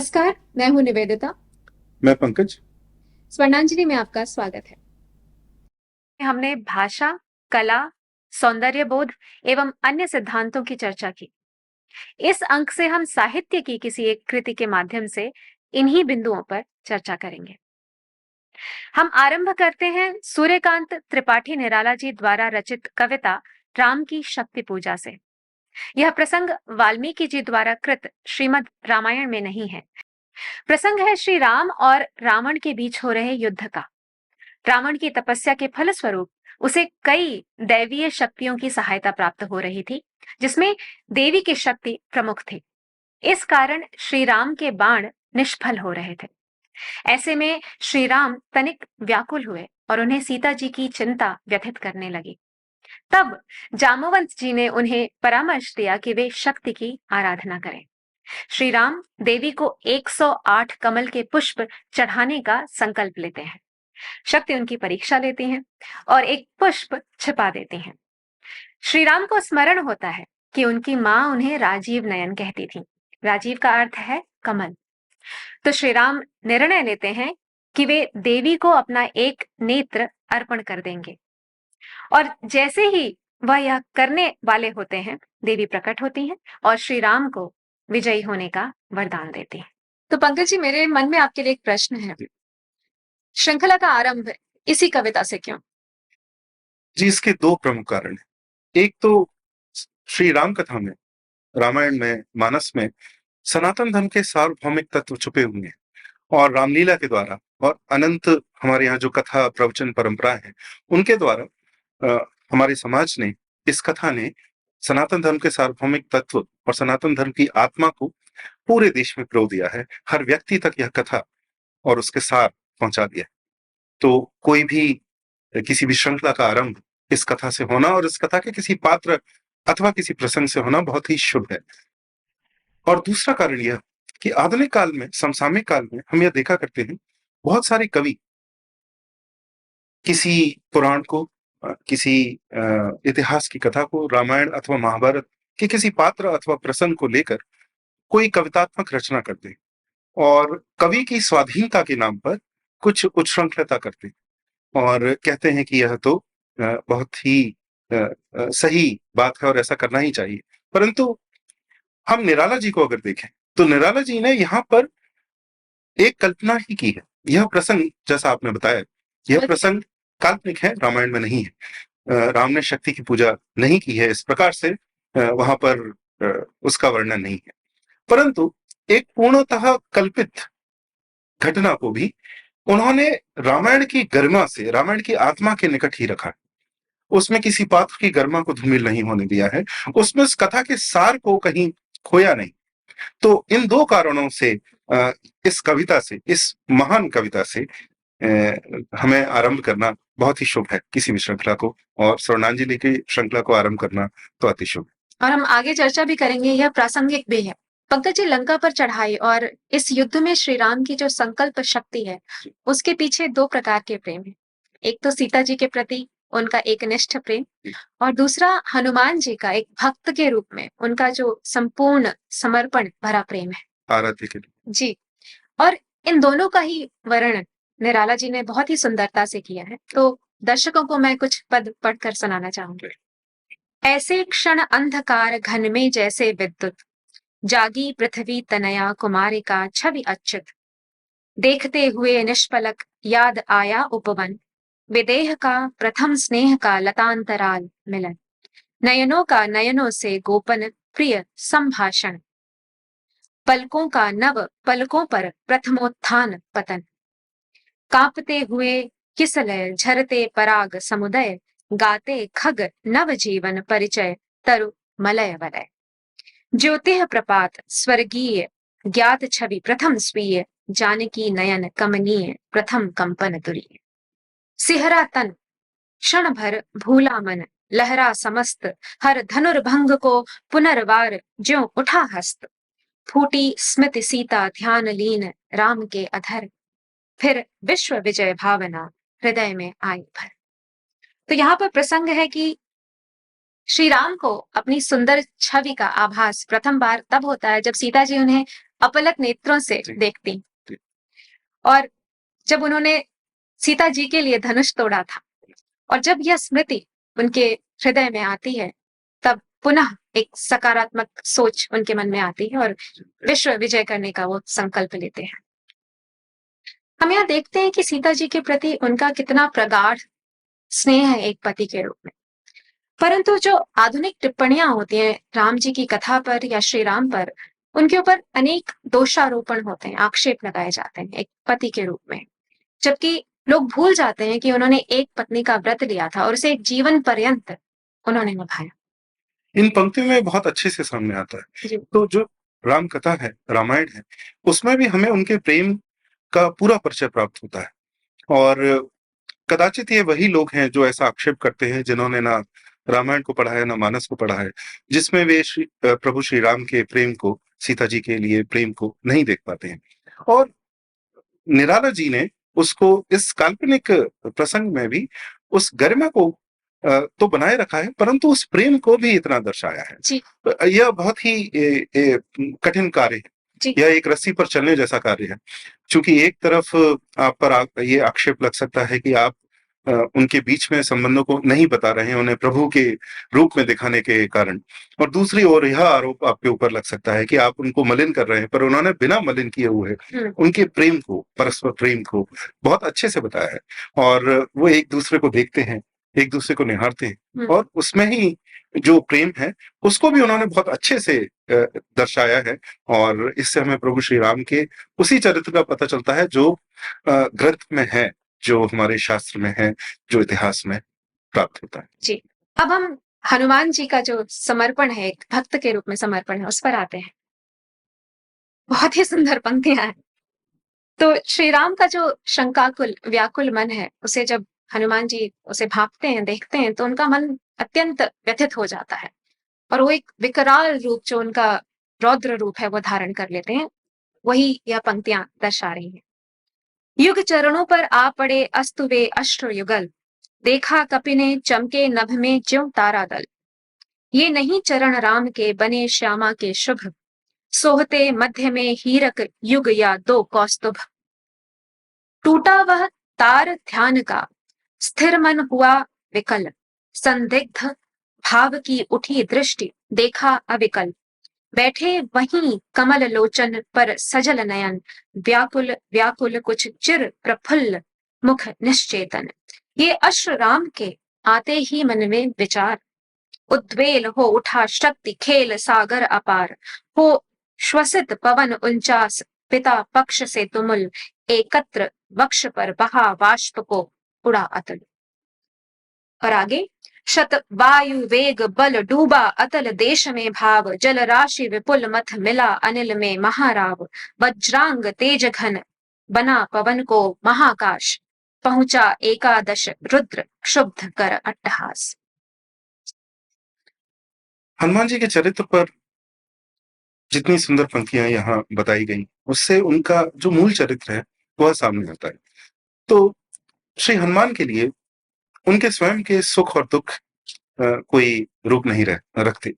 नमस्कार, मैं हूँ निवेदिता। मैं पंकज। स्वर्णांजलि में आपका स्वागत है। हमने भाषा, कला, सौंदर्य बोध एवं अन्य सिद्धांतों की चर्चा की। इस अंक से हम साहित्य की किसी एक कृति के माध्यम से इन्हीं बिंदुओं पर चर्चा करेंगे। हम आरंभ करते हैं सूर्यकांत त्रिपाठी निराला जी द्वारा रचित कविता राम की शक्ति पूजा से। यह प्रसंग वाल्मीकि जी द्वारा कृत श्रीमद् रामायण में नहीं है। प्रसंग है श्री राम और रावण के बीच हो रहे युद्ध का। रावण की तपस्या के फलस्वरूप उसे कई दैवीय शक्तियों की सहायता प्राप्त हो रही थी, जिसमें देवी की शक्ति प्रमुख थी। इस कारण श्री राम के बाण निष्फल हो रहे थे। ऐसे में श्री राम तनिक व्याकुल हुए और उन्हें सीता जी की चिंता व्यथित करने लगी। तब जामवंत जी ने उन्हें परामर्श दिया कि वे शक्ति की आराधना करें। श्री राम देवी को 108 कमल के पुष्प चढ़ाने का संकल्प लेते हैं। शक्ति उनकी परीक्षा लेती हैं और एक पुष्प छिपा देती हैं। श्री राम को स्मरण होता है कि उनकी मां उन्हें राजीव नयन कहती थी। राजीव का अर्थ है कमल। तो श्री राम निर्णय लेते हैं कि वे देवी को अपना एक नेत्र अर्पण कर देंगे। और जैसे ही वह यह करने वाले होते हैं, देवी प्रकट होती हैं और श्री राम को विजयी होने का वरदान देती हैं। तो पंकज जी, मेरे मन में आपके लिए एक प्रश्न है। श्रृंखला का आरंभ इसी कविता से क्यों? जी, इसके दो प्रमुख कारण हैं। एक तो श्री राम कथा में, रामायण में, मानस में सनातन धर्म के सार्वभौमिक तत्व छुपे हुए हैं और रामलीला के द्वारा और अनंत हमारे यहाँ जो कथा प्रवचन परंपरा है उनके द्वारा हमारे समाज ने, इस कथा ने सनातन धर्म के सार्वभौमिक तत्व और सनातन धर्म की आत्मा को पूरे देश में पिरो दिया है। हर व्यक्ति तक यह कथा और उसके सार पहुंचा दिया है। तो कोई भी किसी भी श्रृंखला का आरंभ इस कथा से होना और इस कथा के किसी पात्र अथवा किसी प्रसंग से होना बहुत ही शुभ है। और दूसरा कारण यह कि आधुनिक काल में, समसामयिक काल में हम यह देखा करते हैं, बहुत सारे कवि किसी पुराण को, किसी इतिहास की कथा को, रामायण अथवा महाभारत के किसी पात्र अथवा प्रसंग को लेकर कोई कवितात्मक रचना करते हैं और कवि की स्वाधीनता के नाम पर कुछ उच्छृंखलता करते हैं और कहते हैं कि यह तो बहुत ही सही बात है और ऐसा करना ही चाहिए। परंतु हम निराला जी को अगर देखें तो निराला जी ने यहाँ पर एक कल्पना ही की है। यह प्रसंग, जैसा आपने बताया, यह प्रसंग काल्पनिक है, रामायण में नहीं है। राम ने शक्ति की पूजा नहीं की है, इस प्रकार से वहां पर उसका वर्णन नहीं है। परंतु एक पूर्णतः कल्पित घटना को भी उन्होंने रामायण की गरिमा से, रामायण की आत्मा के निकट ही रखा। उसमें किसी पात्र की गरिमा को धूमिल नहीं होने दिया है, उसमें उस कथा के सार को कहीं खोया नहीं। तो इन दो कारणों से इस कविता से, इस महान कविता से हमें आरंभ करना बहुत ही शुभ है किसी भी श्रृंखला को, और स्वर्णांजलि की श्रृंखला को आरंभ करना तो अति शुभ है। और हम आगे चर्चा भी करेंगे, यह प्रासंगिक भी है। पंकज जी, लंका पर चढ़ाई और इस युद्ध में श्री राम की जो संकल्प शक्ति है, उसके पीछे दो प्रकार के प्रेम है। एक तो सीता जी के प्रति उनका एक निष्ठ प्रेम, और दूसरा हनुमान जी का एक भक्त के रूप में उनका जो संपूर्ण समर्पण भरा प्रेम है, आराध्य के लिए। जी। और इन दोनों का ही वर्णन निराला जी ने बहुत ही सुंदरता से किया है। तो दर्शकों को मैं कुछ पद पढ़कर सुनाना चाहूंगी। ऐसे क्षण अंधकार घन में जैसे विद्युत, जागी पृथ्वी तनया कुमारिका छवि अच्युत। देखते हुए निष्पलक याद आया उपवन, विदेह का प्रथम स्नेह का लतांतराल मिलन। नयनों का नयनों से गोपन प्रिय संभाषण, पलकों का नव पलकों पर प्रथमोत्थान पतन। कांपते हुए किसलय झरते पराग समुदय, गाते खग नव जीवन परिचय तरु मलय वलय। ज्योतिः प्रपात स्वर्गीय ज्ञात छवि प्रथम स्वीय, जानकी नयन कमनीय प्रथम कंपन तुरीय। सिहरा तन क्षण भर भूला मन, लहरा समस्त हर धनुर्भंग को पुनर्वार ज्यों उठा हस्त। फूटी स्मृति सीता ध्यान लीन राम के अधर, फिर विश्व विजय भावना हृदय में आई भर। तो यहाँ पर प्रसंग है कि श्री राम को अपनी सुंदर छवि का आभास प्रथम बार तब होता है जब सीता जी उन्हें अपलक नेत्रों से जी। देखती जी। और जब उन्होंने सीता जी के लिए धनुष तोड़ा था, और जब यह स्मृति उनके हृदय में आती है, तब पुनः एक सकारात्मक सोच उनके मन में आती है और विश्व विजय करने का वो संकल्प लेते हैं। हम यहाँ देखते हैं कि सीता जी के प्रति उनका कितना प्रगाढ़ स्नेह है एक पति के रूप में। परंतु जो आधुनिक टिप्पणियां होती हैं राम जी की कथा पर या श्री राम पर, उनके ऊपर अनेक दोषारोपण होते हैं, आक्षेप लगाए जाते हैं एक पति के रूप में, जबकि लोग भूल जाते हैं कि उन्होंने एक पत्नी का व्रत लिया था और उसे एक जीवन पर्यंत उन्होंने निभाया। इन पंक्तियों में बहुत अच्छे से सामने आता है। जी। तो जो राम कथा है, रामायण है, उसमें भी हमें उनके प्रेम का पूरा परिचय प्राप्त होता है। और कदाचित ये वही लोग हैं जो ऐसा आक्षेप करते हैं जिन्होंने ना रामायण को पढ़ा है ना मानस को पढ़ा है, जिसमें वे प्रभु श्री राम के प्रेम को, सीता जी के लिए प्रेम को नहीं देख पाते हैं। और निराला जी ने उसको इस काल्पनिक प्रसंग में भी उस गरिमा को तो बनाए रखा है, परंतु उस प्रेम को भी इतना दर्शाया है। जी। यह बहुत ही कठिन कार्य है। जी। यह एक रस्सी पर चलने जैसा कार्य है, क्योंकि एक तरफ आप पर ये आक्षेप लग सकता है कि आप उनके बीच में संबंधों को नहीं बता रहे हैं, उन्हें प्रभु के रूप में दिखाने के कारण, और दूसरी ओर यह आरोप आपके ऊपर लग सकता है कि आप उनको मलिन कर रहे हैं, पर उन्होंने बिना मलिन किए हुए उनके प्रेम को, परस्पर प्रेम को बहुत अच्छे से बताया है। और वो एक दूसरे को देखते हैं, एक दूसरे को निहारते हैं, और उसमें ही जो प्रेम है उसको भी उन्होंने बहुत अच्छे से दर्शाया है। और इससे हमें प्रभु श्री राम के उसी चरित्र का पता चलता है जो ग्रंथ में है, जो हमारे शास्त्र में है, जो इतिहास में प्राप्त होता है। जी। अब हम हनुमान जी का जो समर्पण है, एक भक्त के रूप में समर्पण है, उस पर आते हैं। बहुत ही सुंदर पंक्तियां हैं। तो श्री राम का जो शंकाकुल व्याकुल मन है, उसे जब हनुमान जी उसे भांपते हैं, देखते हैं, तो उनका मन अत्यंत व्यथित हो जाता है और वो एक विकराल रूप, जो उनका रौद्र रूप है, वो धारण कर लेते हैं। वही यह पंक्तियां दर्शा रही हैं। युग चरणों पर आ पड़े अस्तु वे अश्रु युगल, देखा कपि ने चमके नभ में ज्यों तारा दल। ये नहीं चरण राम के बने श्यामा के शुभ, सोहते मध्य में हीरक युग या दो कौस्तुभ। टूटा वह तार ध्यान का, स्थिर मन हुआ विकल, संदिग्ध भाव की उठी दृष्टि, देखा अविकल। बैठे वहीं कमल लोचन पर सजल नयन, व्याकुल व्याकुल कुछ चिर प्रफुल्ल मुख निश्चेतन। ये अश्रु राम के आते ही मन में विचार, उद्वेल हो उठा शक्ति खेल सागर अपार। हो श्वसित पवन उनचास, पिता पक्ष से तुमुल, एकत्र वक्ष पर बहा बाष्प को उड़ा अतल। और आगे, शत वायु वेग बल डूबा अतल देश में भाव, जल राशि विपुल मथ मिला अनिल में महाराव। वज्रांग तेज घन बना पवन को महाकाश, पहुंचा एकादश रुद्र क्षुब्ध कर अट्टहास। हनुमान जी के चरित्र पर जितनी सुंदर पंक्तियां यहाँ बताई गई, उससे उनका जो मूल चरित्र है वह सामने आता है। तो श्री हनुमान के लिए उनके स्वयं के सुख और दुख कोई रूप नहीं रखते।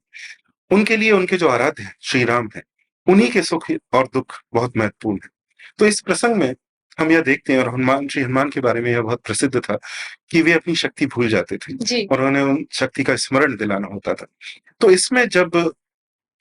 उनके लिए उनके जो आराध्य है श्री राम है, उन्हीं के सुख और दुख बहुत महत्वपूर्ण है। तो इस प्रसंग में हम यह देखते हैं, और श्री हनुमान के बारे में यह बहुत प्रसिद्ध था कि वे अपनी शक्ति भूल जाते थे और उन्हें उन शक्ति का स्मरण दिलाना होता था। तो इसमें जब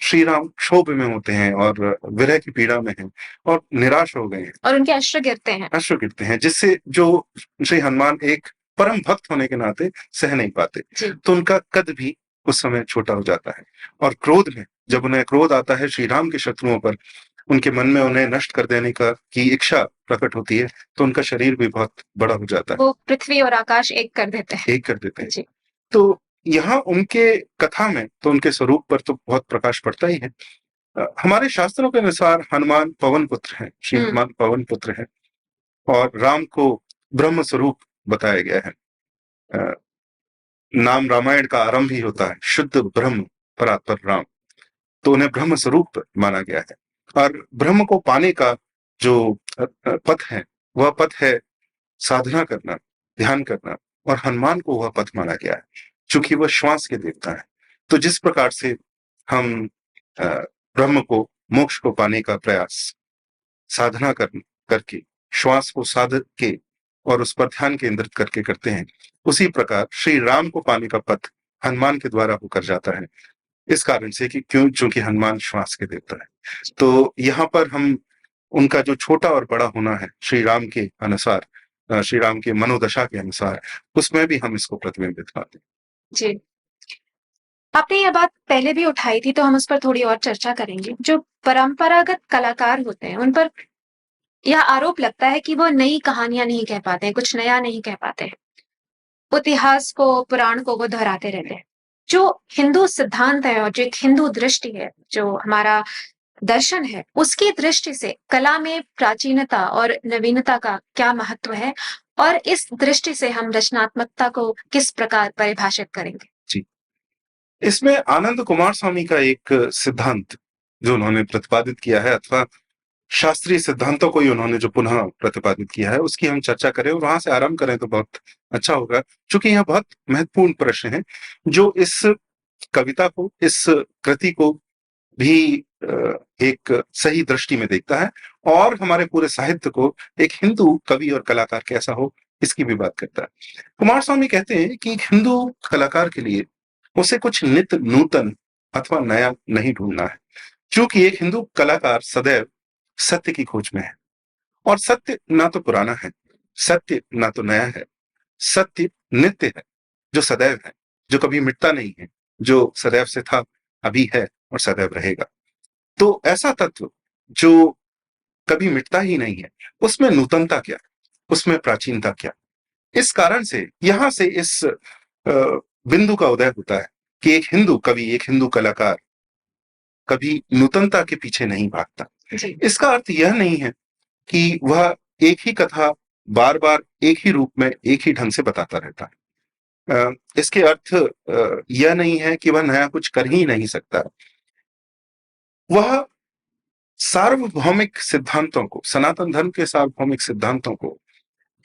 श्री राम क्षोभ में होते हैं और विरह की पीड़ा में हैं और निराश हो गए हैं और उनके अश्रु गिरते हैं, जिससे जो श्री हनुमान एक परम भक्त होने के नाते सह नहीं पाते, तो उनका कद भी उस समय छोटा हो जाता है। और क्रोध में, जब उन्हें क्रोध आता है श्री राम के शत्रुओं पर, उनके मन में उन्हें नष्ट कर देने की इच्छा प्रकट होती है, तो उनका शरीर भी बहुत बड़ा हो जाता है। वो पृथ्वी और आकाश एक कर देते हैं। तो यहाँ उनके कथा में तो उनके स्वरूप पर तो बहुत प्रकाश पड़ता ही है। हमारे शास्त्रों के अनुसार हनुमान पवन पुत्र हैं, श्री हनुमान पवन पुत्र हैं, और राम को ब्रह्म स्वरूप बताया गया है। नाम रामायण का आरंभ ही होता है शुद्ध ब्रह्म परात्पर राम, तो उन्हें ब्रह्म स्वरूप माना गया है। और ब्रह्म को पाने का जो पथ है, वह पथ है साधना करना, ध्यान करना, और हनुमान को वह पथ माना गया है, चूंकि वह श्वास के देवता है। तो जिस प्रकार से हम ब्रह्म को, मोक्ष को पाने का प्रयास साधना करके, श्वास को साध के और उस पर ध्यान केंद्रित करके करते हैं, उसी प्रकार श्री राम को पाने का पथ हनुमान के द्वारा होकर जाता है। इस कारण से कि चूंकि हनुमान श्वास के देवता है, तो यहाँ पर हम उनका जो छोटा और बड़ा होना है श्री राम के अनुसार, श्री राम के मनोदशा के अनुसार, उसमें भी हम इसको प्रतिबिंबित पाते हैं। जी, आपने यह बात पहले भी उठाई थी, तो हम उस पर थोड़ी और चर्चा करेंगे। जो परंपरागत कलाकार होते हैं, उन पर यह आरोप लगता है कि वो नई कहानियां नहीं कह पाते हैं, कुछ नया नहीं कह पाते हैं। इतिहास को, पुराण को वो दोहराते रहते हैं। जो हिंदू सिद्धांत है और जो एक हिंदू दृष्टि है, जो हमारा दर्शन है, उसकी दृष्टि से कला में प्राचीनता और नवीनता का क्या महत्व है, और इस दृष्टि से हम रचनात्मकता को किस प्रकार परिभाषित करेंगे? जी, इसमें आनंद कुमार स्वामी का एक सिद्धांत जो उन्होंने प्रतिपादित किया है, अथवा शास्त्रीय सिद्धांतों को ही उन्होंने जो पुनः प्रतिपादित किया है, उसकी हम चर्चा करें और वहां से आरंभ करें तो बहुत अच्छा होगा, क्योंकि यह बहुत महत्वपूर्ण प्रश्न है जो इस कविता को, इस कृति को भी एक सही दृष्टि में देखता है और हमारे पूरे साहित्य को एक हिंदू कवि और कलाकार कैसा हो, इसकी भी बात करता है। कुमार स्वामी कहते हैं कि एक हिंदू कलाकार के लिए उसे कुछ नित्य नूतन अथवा नया नहीं ढूंढना है, क्योंकि एक हिंदू कलाकार सदैव सत्य की खोज में है, और सत्य ना तो पुराना है, सत्य ना तो नया है, सत्य नित्य है, जो सदैव है, जो कभी मिटता नहीं है, जो सदैव से था, अभी है और सदैव रहेगा। तो ऐसा तत्व जो कभी मिटता ही नहीं है, उसमें नूतनता क्या, उसमें प्राचीनता क्या? इस कारण से यहां से इस बिंदु का उदय होता है कि एक हिंदू कवि, एक हिंदू कलाकार कभी नूतनता के पीछे नहीं भागता। इसका अर्थ यह नहीं है कि वह एक ही कथा बार बार एक ही रूप में, एक ही ढंग से बताता रहता है। इसके अर्थ यह नहीं है कि वह नया कुछ कर ही नहीं सकता। वह सार्वभौमिक सिद्धांतों को, सनातन धर्म के सार्वभौमिक सिद्धांतों को,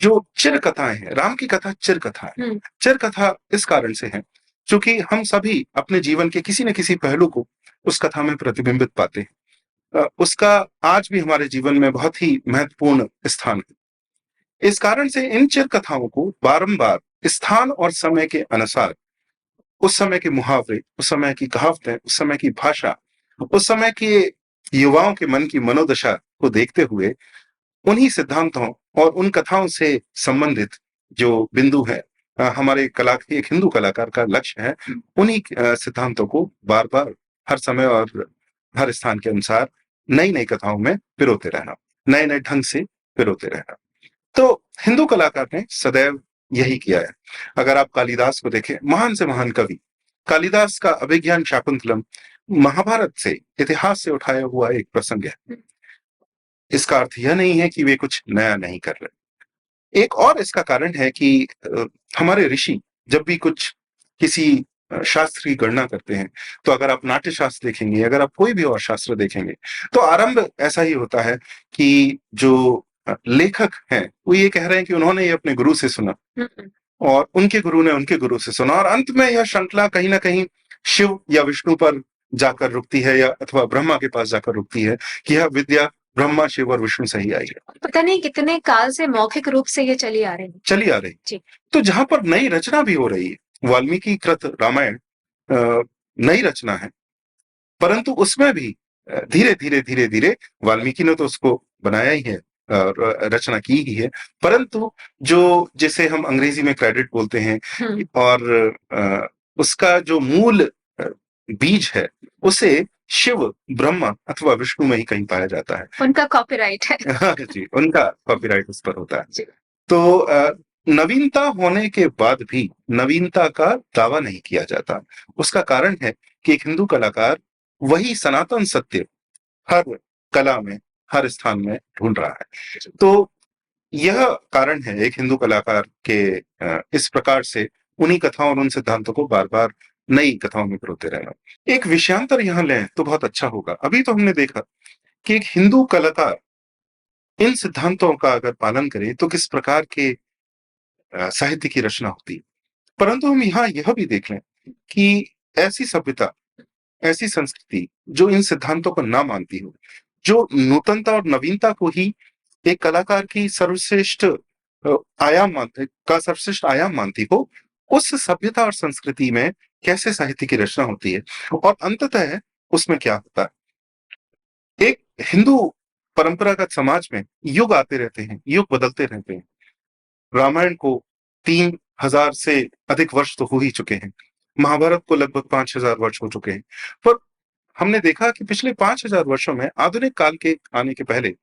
जो चिर कथाएं हैं, राम की कथा चिर कथा है। चिर कथा इस कारण से है क्योंकि हम सभी अपने जीवन के किसी न किसी पहलू को उस कथा में प्रतिबिंबित पाते हैं। उसका आज भी हमारे जीवन में बहुत ही महत्वपूर्ण स्थान है। इस कारण से इन चिर कथाओं को बारंबार स्थान और समय के अनुसार, उस समय के मुहावरे, उस समय की कहावतें, उस समय की भाषा, उस समय के युवाओं के मन की मनोदशा को देखते हुए उन्हीं सिद्धांतों और उन कथाओं से संबंधित जो बिंदु है, हमारे एक हिंदू कलाकार का लक्ष्य है उन्हीं सिद्धांतों को बार बार, हर समय और हर स्थान के अनुसार नई नई कथाओं में पिरोते रहना, नए नए ढंग से पिरोते रहना। तो हिंदू कलाकार ने सदैव यही किया है। अगर आप कालिदास को देखें, महान से महान कवि कालिदास का अभिज्ञान शाकुंतलम महाभारत से, इतिहास से उठाया हुआ एक प्रसंग है। इसका अर्थ यह नहीं है कि वे कुछ नया नहीं कर रहे। एक और इसका कारण है कि हमारे ऋषि जब भी कुछ किसी शास्त्र की गणना करते हैं, तो अगर आप नाट्य शास्त्र देखेंगे, अगर आप कोई भी और शास्त्र देखेंगे, तो आरंभ ऐसा ही होता है कि जो लेखक हैं वो ये कह रहे हैं कि उन्होंने ये अपने गुरु से सुना और उनके गुरु ने उनके गुरु से सुना, और अंत में यह श्रृंखला कहीं ना कहीं शिव या विष्णु पर जाकर रुकती है, या अथवा ब्रह्मा के पास जाकर रुकती है कि यह विद्या ब्रह्मा, शिव और विष्णु से ही आई है। पता नहीं कितने काल से मौखिक रूप से ये चली आ रही। तो जहां पर नई रचना भी हो रही है, वाल्मीकि कृत रामायण नई रचना है, परंतु उसमें भी धीरे धीरे धीरे धीरे वाल्मीकि ने तो उसको बनाया ही है, रचना की ही है, परंतु जो जिसे हम अंग्रेजी में क्रेडिट बोलते हैं, और उसका जो मूल बीज है उसे शिव, ब्रह्मा अथवा विष्णु में ही कहीं पाया जाता है। उनका कॉपीराइट है। जी, उनका कॉपीराइट उस पर होता है। तो नवीनता होने के बाद भी नवीनता का दावा नहीं किया जाता। उसका कारण है कि एक हिंदू कलाकार वही सनातन सत्य हर कला में, हर स्थान में ढूंढ रहा है। तो यह कारण है एक हिंदू कलाकार के इस प्रकार से उन्हीं कथाओं और उन सिद्धांतों को बार बार नई कथाओं में पिरोते रहना। एक विषयांतर यहाँ लें तो बहुत अच्छा होगा। अभी तो हमने देखा कि एक हिंदू कलाकार इन सिद्धांतों का अगर पालन करे तो किस प्रकार के साहित्य की रचना होती है, परंतु हम यहाँ यह भी देख लें कि ऐसी सभ्यता, ऐसी संस्कृति जो इन सिद्धांतों को ना मानती हो, जो नूतनता और नवीनता को ही एक कलाकार की सर्वश्रेष्ठ सर्वश्रेष्ठ आयाम मानती हो, उस सभ्यता और संस्कृति में कैसे साहित्य की रचना होती है और अंततः उसमें क्या होता है। एक हिंदू परंपरागत समाज में युग आते रहते हैं, युग बदलते रहते हैं। रामायण को 3000 से अधिक वर्ष तो हो ही चुके हैं, महाभारत को लगभग 5000 वर्ष हो चुके हैं, पर हमने देखा कि पिछले 5000 वर्षों में आधुनिक काल के आने के पहले,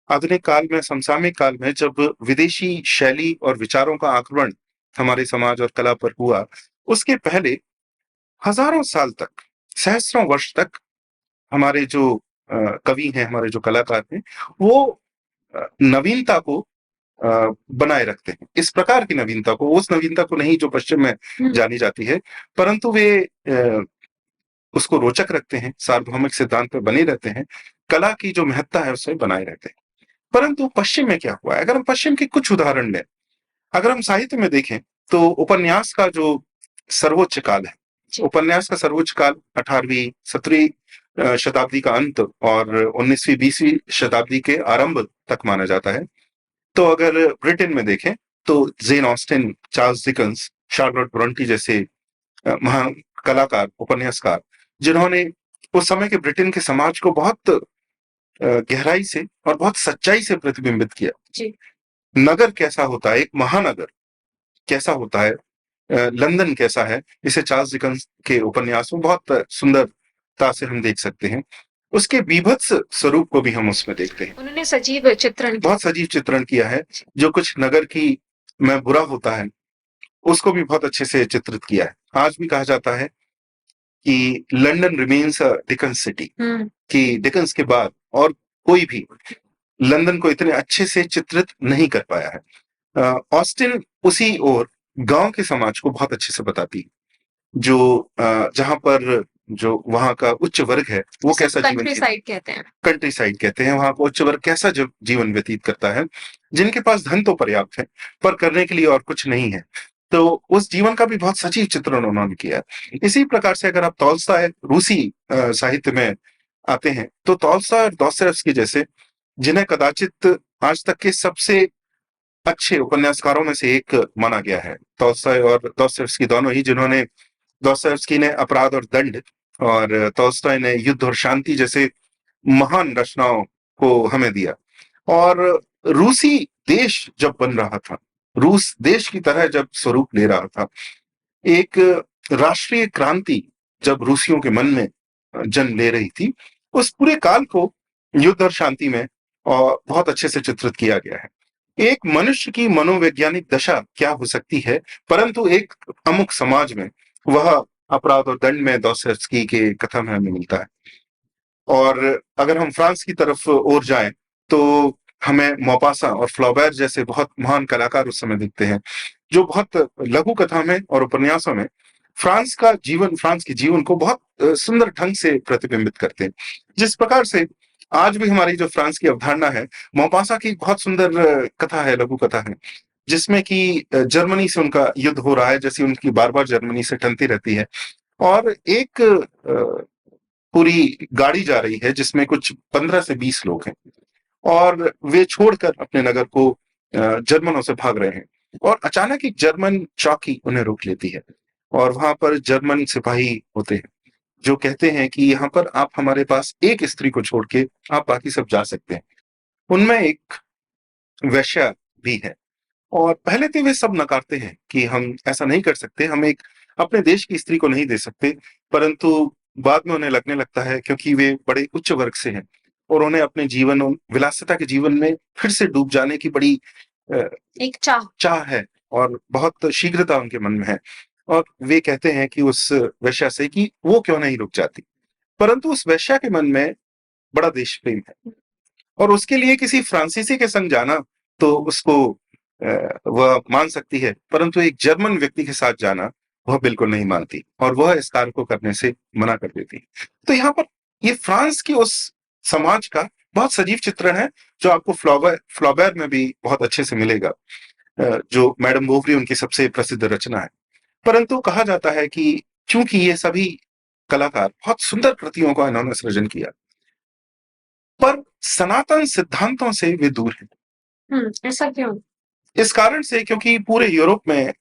आधुनिक काल में, समसामयिक काल में, जब विदेशी शैली और विचारों का आक्रमण हमारे समाज और कला पर हुआ, उसके पहले हजारों साल तक, सहस्रों वर्ष तक हमारे जो कवि हैं, हमारे जो कलाकार हैं, वो नवीनता को बनाए रखते हैं। इस प्रकार की नवीनता को, उस नवीनता को नहीं जो पश्चिम में जानी जाती है, परंतु वे उसको रोचक रखते हैं, सार्वभौमिक सिद्धांत पर बने रहते हैं, कला की जो महत्ता है उसमें बनाए रहते हैं। परंतु पश्चिम में क्या हुआ है, अगर हम पश्चिम के कुछ उदाहरण लें, अगर हम साहित्य में देखें तो उपन्यास का जो सर्वोच्च काल है, उपन्यास का सर्वोच्च काल 18वीं 17वीं शताब्दी का अंत और 19वीं 20वीं शताब्दी के आरंभ तक माना जाता है। तो अगर ब्रिटेन में देखें तो Jane Austen, Charles Dickens, Charlotte Brontë जैसे महान कलाकार, उपन्यासकार, जिन्होंने उस समय के ब्रिटेन के समाज को बहुत गहराई से और बहुत सच्चाई से प्रतिबिंबित किया। जी। नगर कैसा होता है, एक महानगर कैसा होता है, लंदन कैसा है, इसे चार्ल्स डिकेंस के उपन्यास में बहुत सुंदरता से हम देख सकते हैं। उसके बीभत्स स्वरूप को भी हम उसमें देखते हैं। उन्होंने सजीव चित्रण, बहुत सजीव चित्रण किया है। जो कुछ नगर की में बुरा होता है उसको भी बहुत अच्छे से चित्रित किया है। आज भी कहा जाता है कि लंदन रिमेन्स अ डिकेंस सिटी, कि डिकेंस के बाद और कोई भी लंदन को इतने अच्छे से चित्रित नहीं कर पाया है। ऑस्टिन उसी ओर गांव के समाज को बहुत अच्छे से बताती है, जो जहां पर जो वहां का उच्च वर्ग है वो कैसा कंट्री साइड कहते हैं, कंट्री साइड कहते हैं, वहां का उच्च वर्ग कैसा जीवन व्यतीत करता है, जिनके पास धन तो पर्याप्त है पर करने के लिए और कुछ नहीं है। तो उस जीवन का भी बहुत सजीव चित्रण उन्होंने किया है। इसी प्रकार से अगर आप तोल्स्ताय, रूसी साहित्य में आते हैं, तो तोल्स्ताय और दोस्तोयेव्स्की जैसे, जिन्हें कदाचित आज तक के सबसे अच्छे उपन्यासकारों में से एक माना गया है, तोल्स्ताय और दोस्तोयेव्स्की दोनों ही, जिन्होंने, दोस्तोयेव्स्की ने अपराध और दंड और तोल्स्ताय ने युद्ध और शांति जैसे महान रचनाओं को हमें दिया। और रूसी देश जब बन रहा था, रूस देश की तरह जब स्वरूप ले रहा था, एक राष्ट्रीय क्रांति जब रूसियों के मन में जन्म ले रही थी, उस पूरे काल को युद्ध और शांति में और बहुत अच्छे से चित्रित किया गया है। एक मनुष्य की मनोवैज्ञानिक दशा क्या हो सकती है, परंतु एक अमुक समाज में, वह अपराध और दंड में दोस्तोयेव्स्की के कथा में हमें मिलता है। और अगर हम फ्रांस की तरफ और जाएं तो हमें मौपासा और फ्लॉबेर जैसे बहुत महान कलाकार उस समय दिखते हैं, जो बहुत लघु कथा में और उपन्यासों में फ्रांस का जीवन, फ्रांस के जीवन को बहुत सुंदर ढंग से प्रतिबिंबित करते हैं। जिस प्रकार से आज भी हमारी जो फ्रांस की अवधारणा है, मौपासा की बहुत सुंदर कथा है, लघु कथा है, जिसमें कि जर्मनी से उनका युद्ध हो रहा है, जैसे उनकी बार बार जर्मनी से टनती रहती है, और एक पूरी गाड़ी जा रही है जिसमें कुछ 15 से 20 लोग हैं, और वे छोड़कर अपने नगर को जर्मनों से भाग रहे हैं, और अचानक एक जर्मन चौकी उन्हें रोक लेती है, और वहां पर जर्मन सिपाही होते हैं जो कहते हैं कि यहाँ पर आप हमारे पास एक स्त्री को छोड़ के आप बाकी सब जा सकते हैं। उनमें एक वेश्या भी है, और पहले तो वे सब नकारते हैं कि हम ऐसा नहीं कर सकते, हम एक अपने देश की स्त्री को नहीं दे सकते, परंतु बाद में उन्हें लगने लगता है, क्योंकि वे बड़े उच्च वर्ग से हैं और उन्हें अपने जीवन, विलासिता के जीवन में फिर से डूब जाने की बड़ी एक चाह है, और बहुत शीघ्रता उनके मन में है, और वे कहते हैं कि उस वेश्या से कि वो क्यों नहीं रुक जाती, परंतु उस वेश्या के मन में बड़ा देश प्रेम है, और उसके लिए किसी फ्रांसीसी के संग जाना तो उसको वह मान सकती है, परंतु एक जर्मन व्यक्ति के साथ जाना वह बिल्कुल नहीं मानती, और वह इस कार्य को करने से मना कर देती है। तो यहाँ पर ये फ्रांस की उस समाज का बहुत सजीव चित्रण है, जो आपको फ्लॉबेर में भी बहुत अच्छे से मिलेगा, जो मैडम बोवरी उनकी सबसे प्रसिद्ध रचना है। परंतु कहा जाता है कि चूंकि ये सभी कलाकार बहुत सुंदर कृतियों का इन्होंने सृजन किया, पर सनातन सिद्धांतों से वे दूर हैं। ऐसा क्यों? इस कारण से क्योंकि पूरे यूरोप में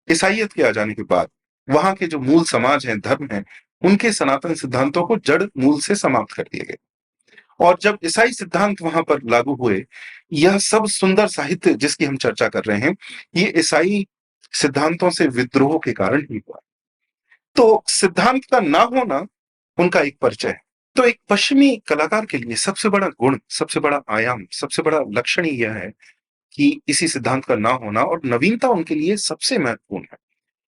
ईसाइयत के आ जाने के बाद वहां के जो मूल समाज हैं, धर्म हैं, उनके सनातन सिद्धांतों को जड़ मूल से समाप्त कर दिए गए। और जब ईसाई सिद्धांत वहां पर लागू हुए, यह सब सुंदर साहित्य जिसकी हम चर्चा कर रहे हैं, ये ईसाई सिद्धांतों से विद्रोह के कारण ही हुआ। तो सिद्धांत का ना होना उनका एक परिचय है। तो एक पश्चिमी कलाकार के लिए सबसे बड़ा गुण, सबसे बड़ा आयाम, सबसे बड़ा लक्षण यह है कि इसी सिद्धांत का ना होना, और नवीनता उनके लिए सबसे महत्वपूर्ण है।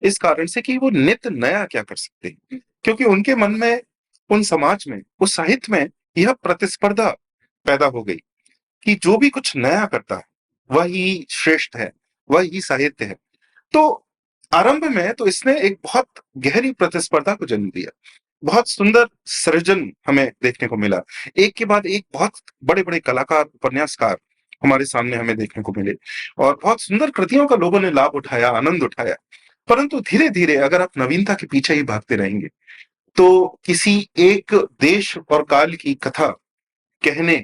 इस कारण से कि वो नित्य नया क्या कर सकते हैं, क्योंकि उनके मन में, उन समाज में, उस साहित्य में यह प्रतिस्पर्धा पैदा हो गई कि जो भी कुछ नया करता है वही श्रेष्ठ है, वही साहित्य है। तो आरंभ में तो इसने एक बहुत गहरी प्रतिस्पर्धा को जन्म दिया। बहुत सुंदर सृजन हमें देखने को मिला, एक के बाद एक बहुत बड़े बड़े कलाकार, उपन्यासकार हमारे सामने हमें देखने को मिले, और बहुत सुंदर कृतियों का लोगों ने लाभ उठाया, आनंद उठाया। परंतु धीरे धीरे अगर आप नवीनता के पीछे ही भागते रहेंगे, तो किसी एक देश और काल की कथा कहने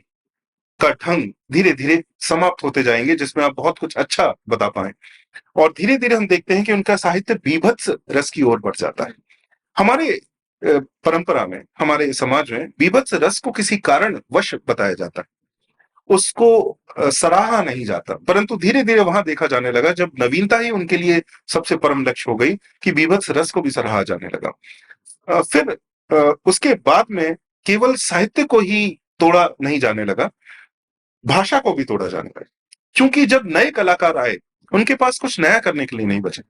का ढंग धीरे धीरे समाप्त होते जाएंगे, जिसमें आप बहुत कुछ अच्छा बता पाए। और धीरे धीरे हम देखते हैं कि उनका साहित्य बीभत्स रस की ओर बढ़ जाता है। हमारे परंपरा में, हमारे समाज में बीभत्स रस को किसी कारण वश बताया जाता है, उसको सराहा नहीं जाता। परंतु धीरे धीरे वहां देखा जाने लगा, जब नवीनता ही उनके लिए सबसे परम लक्ष्य हो गई, कि बीभत्स रस को भी सराहा जाने लगा। फिर उसके बाद में केवल साहित्य को ही तोड़ा नहीं जाने लगा, भाषा को भी तोड़ा जाने लगा। क्योंकि जब नए कलाकार आए, उनके पास कुछ नया करने के लिए नहीं बचे।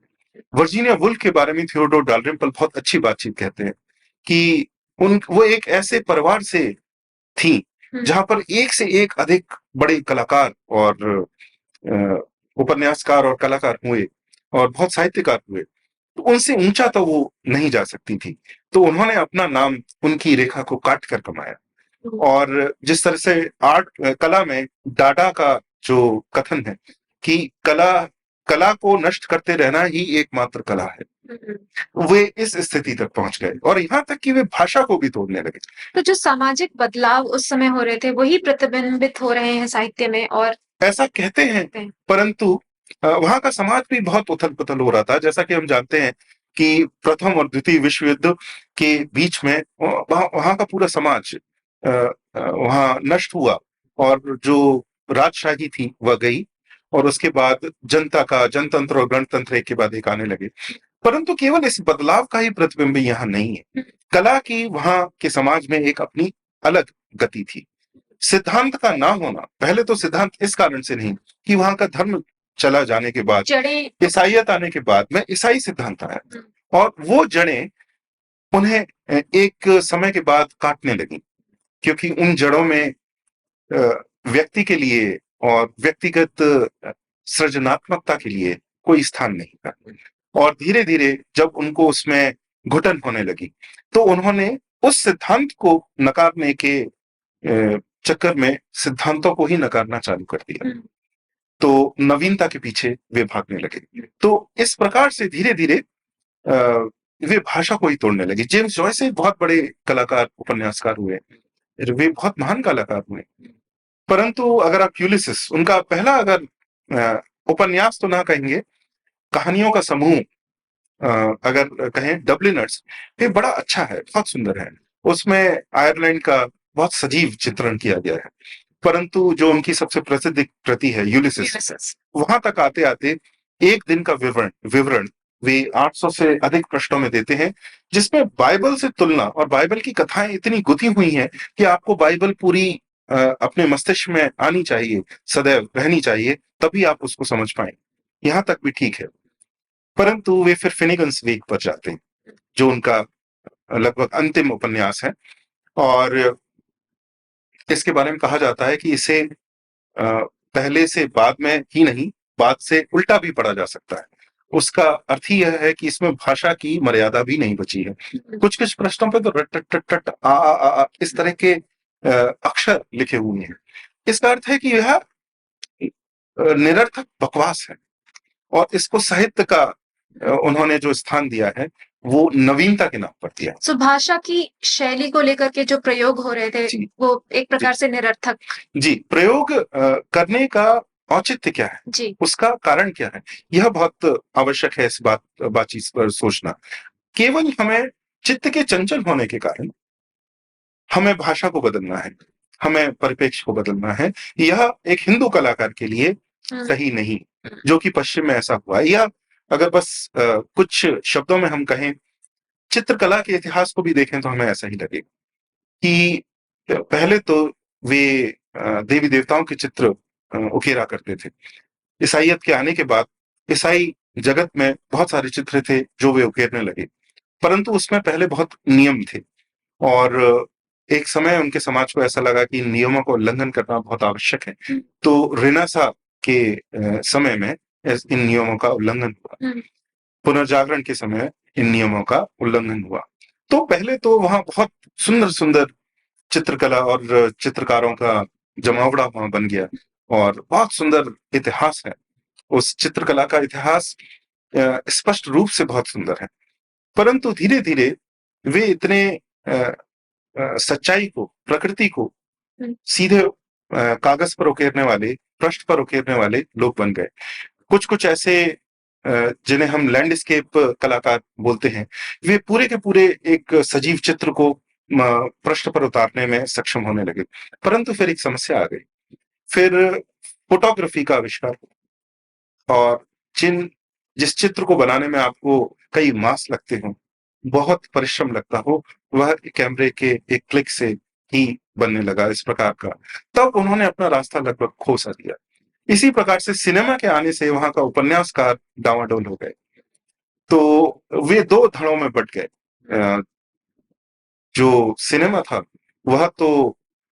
वर्जीनिया वुल्फ के बारे में थियोडोर डालरिम्पल बहुत अच्छी बातचीत कहते हैं कि वो एक ऐसे परिवार से थी जहां पर एक से एक अधिक बड़े कलाकार और उपन्यासकार और कलाकार हुए, और बहुत साहित्यकार हुए, तो उनसे ऊंचा तो वो नहीं जा सकती थी। तो उन्होंने अपना नाम उनकी रेखा को काट कर कमाया। और जिस तरह से कला में डाडा का जो कथन है कि कला को नष्ट करते रहना ही एकमात्र कला है, वे इस स्थिति तक पहुंच गए, और यहाँ तक कि वे भाषा को भी तोड़ने लगे। तो जो सामाजिक बदलाव उस समय हो रहे थे, वही प्रतिबिंबित हो रहे हैं साहित्य में, और ऐसा कहते हैं, परंतु वहां का समाज भी बहुत उथल पुथल हो रहा था। जैसा कि हम जानते हैं कि प्रथम और द्वितीय विश्व युद्ध के बीच में वहां का पूरा समाज वहां नष्ट हुआ, और जो राजशाही थी वह गई, और उसके बाद जनता का जनतंत्र और गणतंत्र एक के बाद एक आने लगे। परंतु केवल इस बदलाव का ही प्रतिबिंब यहाँ नहीं है। कला की वहां के समाज में एक अपनी अलग गति थी। सिद्धांत का ना होना, पहले तो सिद्धांत इस कारण से नहीं कि वहां का धर्म चला जाने के बाद, ईसाइयत आने के बाद में ईसाई सिद्धांत आया, और वो जड़ें उन्हें एक समय के बाद काटने लगी, क्योंकि उन जड़ों में व्यक्ति के लिए और व्यक्तिगत सृजनात्मकता के लिए कोई स्थान नहीं था। और धीरे धीरे जब उनको उसमें घुटन होने लगी, तो उन्होंने उस सिद्धांत को नकारने के चक्कर में सिद्धांतों को ही नकारना चालू कर दिया। तो नवीनता के पीछे वे भागने लगे। तो इस प्रकार से धीरे धीरे वे भाषा को ही तोड़ने लगे। जेम्स जॉयस एक बहुत बड़े कलाकार, उपन्यासकार हुए, वे बहुत महान कलाकार हुए। परंतु अगर आप यूलिसिस, उनका पहला अगर उपन्यास तो ना कहेंगे, कहानियों का समूह अगर कहें, डब्लिनर्स, ये बड़ा अच्छा है, बहुत सुंदर है। उसमें आयरलैंड का बहुत सजीव चित्रण किया गया है। परंतु जो उनकी सबसे प्रसिद्ध कृति है यूलिसिस, वहां तक आते आते एक दिन का विवरण वे 800 से अधिक पृष्ठों में देते हैं, जिसमें बाइबल से तुलना, और बाइबल की कथाएं इतनी गुथी हुई हैं कि आपको बाइबल पूरी अपने मस्तिष्क में आनी चाहिए, सदैव रहनी चाहिए, तभी आप उसको समझ पाए। यहां तक भी ठीक है। परंतु वे फिर फिनिगन्स वेग पर जाते हैं, जो उनका लगभग अंतिम उपन्यास है, और इसके बारे में कहा जाता है कि इसे पहले से बाद में ही नहीं, बाद से उल्टा भी पढ़ा जा सकता है। उसका अर्थ ही यह है कि इसमें भाषा की मर्यादा भी नहीं बची है। कुछ कुछ प्रश्नों पे तो रट टट टट टट आ इस तरह के अक्षर लिखे हुए हैं। इसका अर्थ है कि यह निरर्थक बकवास है, और इसको साहित्य का उन्होंने जो स्थान दिया है वो नवीनता के नाम पर दिया। सो भाषा की शैली को लेकर के जो प्रयोग हो रहे थे जी। वो एक प्रकार से निरर्थक। जी, प्रयोग करने का औचित्य क्या है, जी। उसका कारण क्या है, यह बहुत आवश्यक है इस बातचीत पर सोचना। केवल हमें चित्त के चंचल होने के कारण हमें भाषा को बदलना है, हमें परिप्रेक्ष्य को बदलना है, यह एक हिंदू कलाकार के लिए सही नहीं, जो कि पश्चिम में ऐसा हुआ। या अगर बस कुछ शब्दों में हम कहें, चित्रकला के इतिहास को भी देखें तो हमें ऐसा ही लगेगा कि पहले तो वे देवी देवताओं के चित्र उकेरा करते थे। ईसाइयत के आने के बाद ईसाई जगत में बहुत सारे चित्र थे जो वे उकेरने लगे, परंतु उसमें पहले बहुत नियम थे और एक समय उनके समाज को ऐसा लगा कि इन नियमों का उल्लंघन करना बहुत आवश्यक है। तो रेनेसां के समय में इन नियमों का उल्लंघन हुआ। पुनर्जागरण के समय इन नियमों का उल्लंघन हुआ। तो पहले तो वहां बहुत सुंदर सुंदर चित्रकला और चित्रकारों का जमावड़ा वहां बन गया और बहुत सुंदर इतिहास है। उस चित्रकला का इतिहास स्पष्ट रूप से बहुत सुंदर है, परंतु धीरे धीरे वे इतने सच्चाई को, प्रकृति को सीधे कागज पर उकेरने वाले, पृष्ठ पर उकेरने वाले लोग बन गए। कुछ कुछ ऐसे जिन्हें हम लैंडस्केप कलाकार बोलते हैं, वे पूरे के पूरे एक सजीव चित्र को पृष्ठ पर उतारने में सक्षम होने लगे। परंतु फिर एक समस्या आ गई, फिर फोटोग्राफी का आविष्कार और जिस चित्र को बनाने में आपको कई मास लगते हों, बहुत परिश्रम लगता हो, वह कैमरे के एक क्लिक से ही बनने लगा इस प्रकार का। तब उन्होंने अपना रास्ता लगभग खो सा दिया। इसी प्रकार से सिनेमा के आने से वहां का उपन्यासकार डावाडोल हो गए। तो वे दो धड़ों में बट गए। जो सिनेमा था वह तो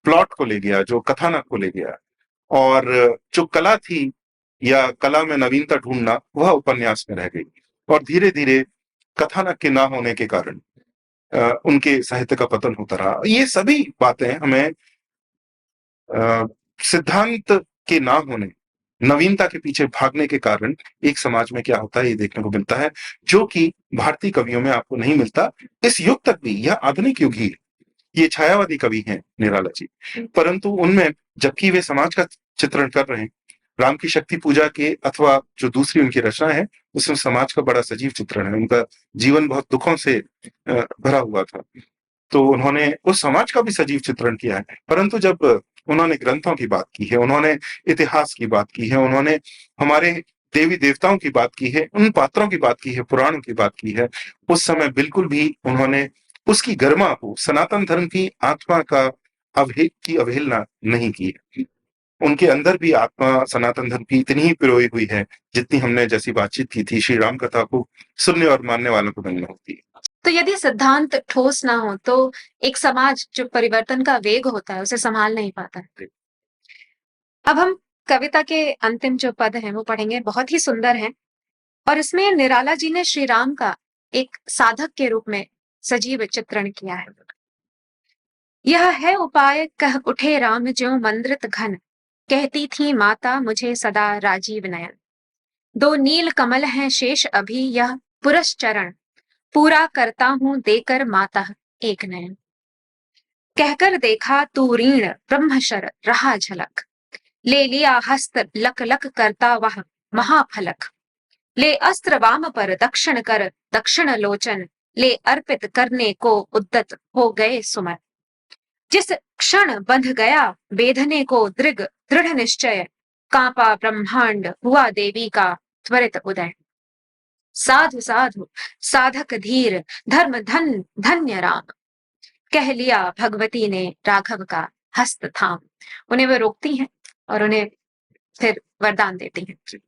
प्लॉट को ले गया, जो कथानक को ले गया, और जो कला थी या कला में नवीनता ढूंढना वह उपन्यास में रह गई। और धीरे धीरे कथानक के ना होने के कारण उनके साहित्य का पतन होता रहा। ये सभी बातें हमें सिद्धांत के ना होने, नवीनता के पीछे भागने के कारण एक समाज में क्या होता है ये देखने को मिलता है, जो कि भारतीय कवियों में आपको नहीं मिलता। इस युग तक भी, यह आधुनिक युग ही है, ये छायावादी कवि हैं निराला जी, परंतु उनमें जबकि वे समाज का चित्रण कर रहे हैं, राम की शक्ति पूजा के अथवा जो दूसरी उनकी रचना है उसमें समाज का बड़ा सजीव चित्रण है। उनका जीवन बहुत दुखों से भरा हुआ था, तो उन्होंने उस समाज का भी सजीव चित्रण किया है। परंतु जब उन्होंने ग्रंथों की बात की है, उन्होंने इतिहास की बात की है, उन्होंने हमारे देवी देवताओं की बात की है, उन पात्रों की बात की है, पुराणों की बात की है, उस समय बिल्कुल भी उन्होंने उसकी गरिमा को, सनातन धर्म की आत्मा का की अवहेलना नहीं की है। उनके अंदर भी आत्मा सनातन धर्म की इतनी ही पिरोई हुई है जितनी हमने जैसी बातचीत की थी श्री राम कथा को सुनने और मानने वालों को बनना होती है। तो यदि सिद्धांत ठोस ना हो तो एक समाज जो परिवर्तन का वेग होता है उसे संभाल नहीं पाता है। अब हम कविता के अंतिम जो पद हैं वो पढ़ेंगे, बहुत ही सुंदर हैं और इसमें निराला जी ने श्री राम का एक साधक के रूप में सजीव चित्रण किया है। यह है उपाय कह उठे राम ज्यों मंद्रित घन, कहती थी माता मुझे सदा राजीव नयन। दो नील कमल हैं शेष अभी यह पुरस चरण, पूरा करता हूं देकर माता एक नयन। कहकर देखा तू रीण ब्रह्मशर रहा झलक, ले लिया हस्त लक लक करता वह महाफलक। ले अस्त्र वाम पर दक्षिण कर दक्षिण लोचन, ले अर्पित करने को उद्दत हो गए सुमन। जिस क्षण बंध गया बेधने को दृढ़ निश्चय, कांपा ब्रह्मांड हुआ देवी का त्वरित उदय। साधु साधु साधक धीर धर्म धन्य राम, कह लिया भगवती ने राघव का हस्त थाम। उन्हें वो रोकती हैं और उन्हें फिर वरदान देती हैं।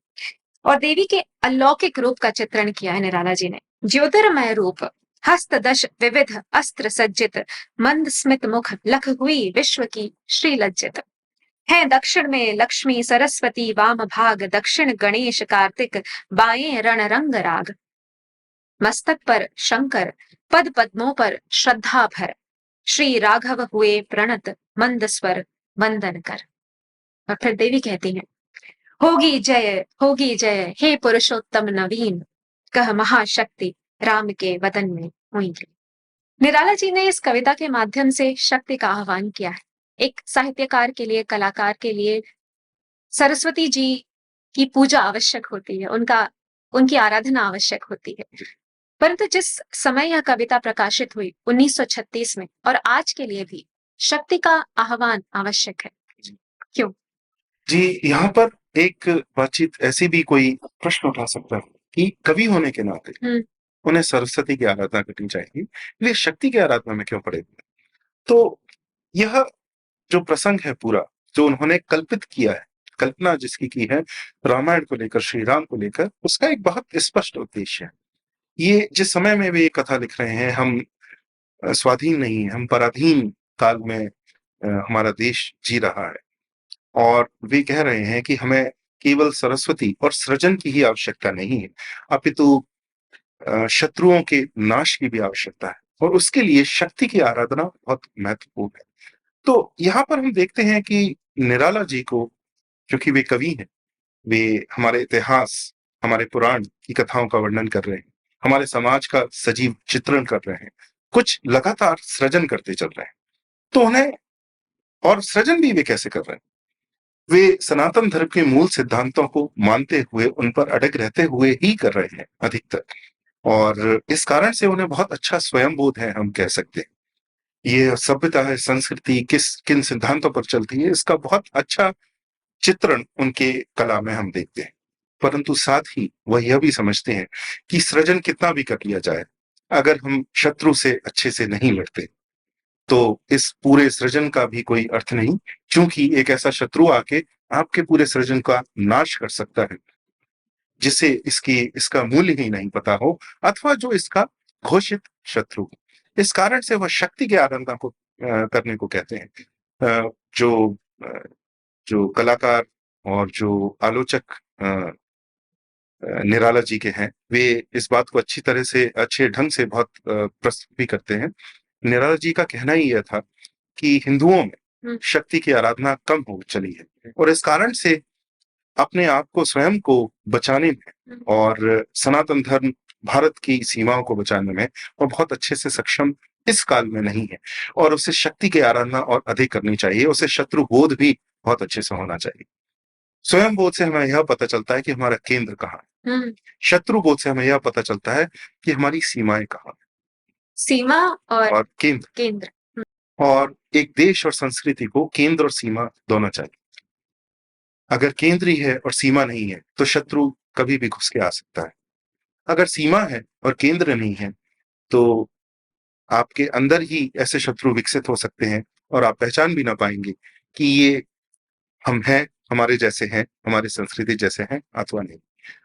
और देवी के अलौकिक रूप का चित्रण किया है निराला जी ने। ज्योतिर्मय रूप, हस्त दश विविध अस्त्र सज्जित, मंद स्मित मुख लख हुई विश्व की श्री लज्जित। है दक्षिण में लक्ष्मी सरस्वती, वाम भाग दक्षिण गणेश कार्तिक, बाएं रण रंग राग। मस्तक पर शंकर, पद पद्मों पर श्रद्धा भर, श्री राघव हुए प्रणत मंद स्वर वंदन कर। और फिर देवी कहती हैं, होगी जय हे पुरुषोत्तम नवीन, कह महाशक्ति राम के वतन में हुई थी। निराला जी ने इस कविता के माध्यम से शक्ति का आह्वान किया है। एक साहित्यकार के लिए, कलाकार के लिए सरस्वती जी की पूजा आवश्यक होती है, उनकी आराधना आवश्यक होती है। परंतु जिस समय यह कविता प्रकाशित हुई 1936 में, और आज के लिए भी शक्ति का आह्वान आवश्यक है। क्यों? जी, यहाँ पर एक बातचीत ऐसी भी कोई प्रश्न उठा सकता है कि कवि होने के नाते उन्हें सरस्वती की आराधना करनी चाहिए, वे शक्ति की आराधना में क्यों पड़े हुए? तो यह जो प्रसंग है पूरा, जो उन्होंने कल्पित किया है, कल्पना जिसकी की है रामायण को लेकर, श्री राम को लेकर, उसका एक बहुत स्पष्ट उद्देश्य है। ये जिस समय में वे ये कथा लिख रहे हैं, हम स्वाधीन नहीं है, हम पराधीन काल में हमारा देश जी रहा है, और वे कह रहे हैं कि हमें केवल सरस्वती और सृजन की ही आवश्यकता नहीं है, अपितु शत्रुओं के नाश की भी आवश्यकता है, और उसके लिए शक्ति की आराधना बहुत महत्वपूर्ण है। तो यहाँ पर हम देखते हैं कि निराला जी को, क्योंकि वे कवि हैं, वे हमारे इतिहास, हमारे पुराण की कथाओं का वर्णन कर रहे हैं, हमारे समाज का सजीव चित्रण कर रहे हैं, कुछ लगातार सृजन करते चल रहे हैं। तो उन्हें, और सृजन भी वे कैसे कर रहे हैं? वे सनातन धर्म के मूल सिद्धांतों को मानते हुए, उन पर अड़ग रहते हुए ही कर रहे हैं अधिकतर, और इस कारण से उन्हें बहुत अच्छा स्वयंबोध है, हम कह सकते हैं। ये सभ्यता है, संस्कृति किन सिद्धांतों पर चलती है, इसका बहुत अच्छा चित्रण उनके कला में हम देखते हैं। परंतु साथ ही वह यह भी समझते हैं कि सृजन कितना भी कर लिया जाए, अगर हम शत्रु से अच्छे से नहीं लड़ते तो इस पूरे सृजन का भी कोई अर्थ नहीं, क्योंकि एक ऐसा शत्रु आके आपके पूरे सृजन का नाश कर सकता है, जिसे इसका मूल्य ही नहीं पता हो, अथवा जो इसका घोषित शत्रु हो। इस कारण से वह शक्ति की आराधना को करने को कहते हैं। जो कलाकार और जो आलोचक निराला जी के हैं, वे इस बात को अच्छे ढंग से बहुत प्रस्तुत भी करते हैं। निराला जी का कहना ही यह था कि हिंदुओं में शक्ति की आराधना कम हो चली है, और इस कारण से अपने आप को, स्वयं को बचाने में और सनातन धर्म भारत की सीमाओं को बचाने में वो बहुत अच्छे से सक्षम इस काल में नहीं है, और उसे शक्ति की आराधना और अधिक करनी चाहिए। उसे शत्रु बोध भी बहुत अच्छे से होना चाहिए। स्वयं बोध से हमें यह पता चलता है कि हमारा केंद्र कहाँ है, शत्रु बोध से हमें यह पता चलता है कि हमारी सीमाएं कहाँ है। सीमा और केंद्र। और एक देश और संस्कृति को केंद्र और सीमा दोनों चाहिए। अगर केंद्र ही है और सीमा नहीं है तो शत्रु कभी भी घुस के आ सकता है। अगर सीमा है और केंद्र नहीं है तो आपके अंदर ही ऐसे शत्रु विकसित हो सकते हैं, और आप पहचान भी ना पाएंगे कि ये हम हैं, हमारे जैसे हैं, हमारी संस्कृति जैसे हैं अथवा नहीं।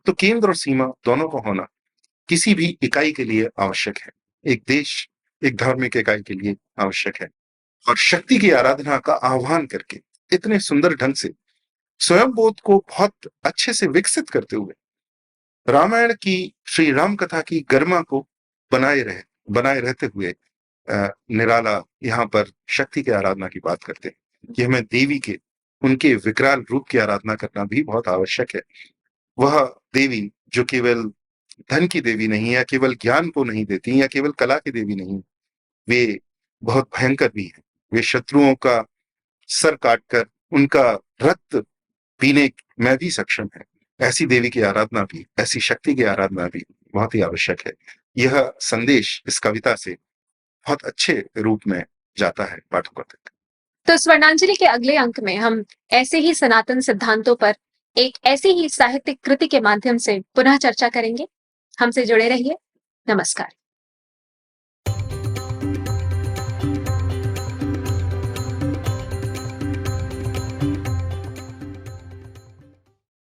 तो केंद्र और सीमा दोनों को होना किसी भी इकाई के लिए आवश्यक है, एक देश, एक धार्मिक इकाई के लिए आवश्यक है। और शक्ति की आराधना का आह्वान करके इतने सुंदर ढंग से स्वयं बोध को बहुत अच्छे से विकसित करते हुए रामायण की, श्री राम कथा की गरिमा को बनाए रहते हुए निराला यहाँ पर शक्ति की आराधना की बात करते हैं कि हमें देवी के, उनके विकराल रूप की आराधना करना भी बहुत आवश्यक है। वह देवी जो केवल धन की देवी नहीं, या केवल ज्ञान को नहीं देती, या केवल कला की देवी नहीं, वे बहुत भयंकर भी है। वे शत्रुओं का सर काटकर उनका रक्त पीने में भी सक्षम है। ऐसी देवी की आराधना भी, ऐसी शक्ति की आराधना भी बहुत ही आवश्यक है। यह संदेश इस कविता से बहुत अच्छे रूप में जाता है पाठकों तक। तो स्वर्णांजलि के अगले अंक में हम ऐसे ही सनातन सिद्धांतों पर एक ऐसी ही साहित्यिक कृति के माध्यम से पुनः चर्चा करेंगे। हमसे जुड़े रहिए। नमस्कार।